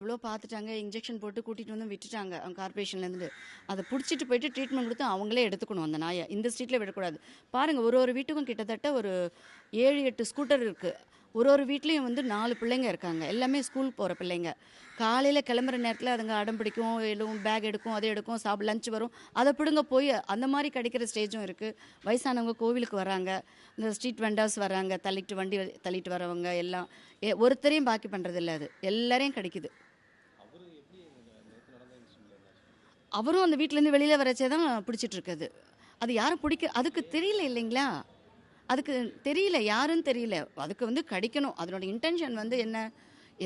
எவ்வளோ பார்த்துட்டாங்க, இன்ஜெக்ஷன் போட்டு கூட்டிகிட்டு வந்து விட்டுட்டாங்க அவங்க கார்பரேஷன்லேருந்து. அதை பிடிச்சிட்டு போயிட்டு ட்ரீட்மெண்ட் கொடுத்து அவங்களே எடுத்துக்கணும் அந்த நாயை. இந்த ஸ்ட்ரீட்டில் விடக்கூடாது. பாருங்கள், ஒரு ஒரு வீட்டுக்கும் கிட்டத்தட்ட ஒரு 7-8 ஸ்கூட்டர் இருக்குது. ஒரு ஒரு வீட்லேயும் வந்து 4 பிள்ளைங்க இருக்காங்க. எல்லாமே ஸ்கூல் போகிற பிள்ளைங்க. காலையில் கிளம்புற நேரத்தில் அதுங்க அடம் பிடிக்கும், எழும், பேக் எடுக்கும், அதை எடுக்கும், லஞ்ச் வரும், அதை பிடுங்க போய் அந்த மாதிரி கிடைக்கிற ஸ்டேஜும் இருக்குது. வயசானவங்க கோவிலுக்கு வராங்க, இந்த ஸ்ட்ரீட் வெண்டர்ஸ் வராங்க, வண்டி தள்ளிட்டு வரவங்க எல்லாம் ஒருத்தரையும் பாக்கி பண்ணுறதில்ல, அது எல்லாரையும் கிடைக்குது. அவரும் அந்த வீட்டிலேருந்து வெளியில் வரச்சே தான் பிடிச்சிட்டு இருக்குது. அது யாரும் அதுக்கு தெரியல இல்லைங்களா, அதுக்கு தெரியல, யாருன்னு தெரியல. அதுக்கு வந்து கடிக்கணும், அதனோட இன்டென்ஷன் வந்து என்ன,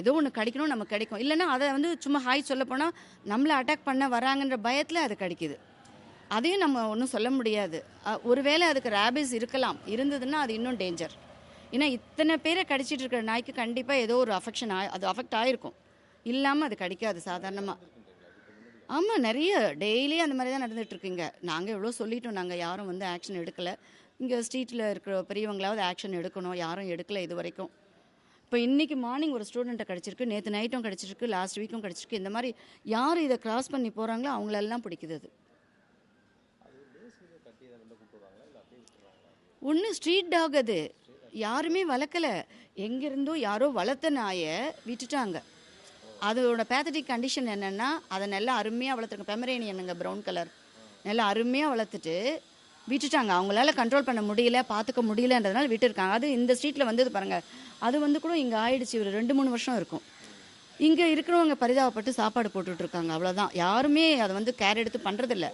ஏதோ ஒன்று கடிக்கணும், நமக்கு கிடைக்கும். இல்லைன்னா அதை வந்து சும்மா ஹாய் சொல்ல போனால் நம்மளை அட்டாக் பண்ண வராங்கன்ற பயத்தில் அது கடிக்குது. அதையும் நம்ம ஒன்றும் சொல்ல முடியாது. ஒருவேளை அதுக்கு ரேபிஸ் இருக்கலாம், இருந்ததுன்னா அது இன்னும் டேஞ்சர். ஏன்னா இத்தனை பேரை கடிச்சிட்டு இருக்கிற நாய்க்கு கண்டிப்பாக ஏதோ ஒரு அது அஃபெக்ட் ஆகிருக்கும். இல்லாமல் அது கடிக்காது சாதாரணமாக. ஆமாம், நிறைய டெய்லி அந்த மாதிரி தான் நடந்துகிட்ருக்குங்க. நாங்கள் எவ்வளோ சொல்லிட்டோம், நாங்கள் யாரும் வந்து ஆக்ஷன் எடுக்கலை. இங்கே ஸ்ட்ரீட்டில் இருக்கிற பெரியவங்களாவது ஆக்ஷன் எடுக்கணும், யாரும் எடுக்கலை இது வரைக்கும். இப்போ இன்றைக்கி மார்னிங் ஒரு ஸ்டூடெண்ட்டை கிடச்சிருக்கு, நேற்று நைட்டும் கிடச்சிருக்கு, லாஸ்ட் வீக்கும் கிடச்சிருக்கு. இந்த மாதிரி யார் இதை கிராஸ் பண்ணி போகிறாங்களோ அவங்களெல்லாம் பிடிக்குது. அது ஒன்று ஸ்ட்ரீட் டாக், அது யாருமே வளர்க்கலை. எங்கேருந்தோ யாரோ வளர்த்த நாயை விட்டுட்டாங்க. அதோட பேத்தட்டிக் கண்டிஷன் என்னென்னா, அதை நல்லா அருமையாக வளர்த்துருங்க, பெமரேனியனுங்க, ப்ரௌன் கலர், நல்லா அருமையாக வளர்த்துட்டு விட்டுட்டாங்க. அவங்களால கண்ட்ரோல் பண்ண முடியல, பார்த்துக்க முடியலன்றதுனால விட்டுருக்காங்க. அது இந்த ஸ்ட்ரீட்டில் வந்தது பாருங்கள், அது வந்து கூட இங்கே ஆயிடுச்சு, ஒரு 2-3 வருஷம் இருக்கும். இங்கே இருக்கிறவங்க பரிதாபப்பட்டு சாப்பாடு போட்டுட்ருக்காங்க, அவ்வளோதான். யாருமே அதை வந்து கேர் எடுத்து பண்ணுறதில்ல.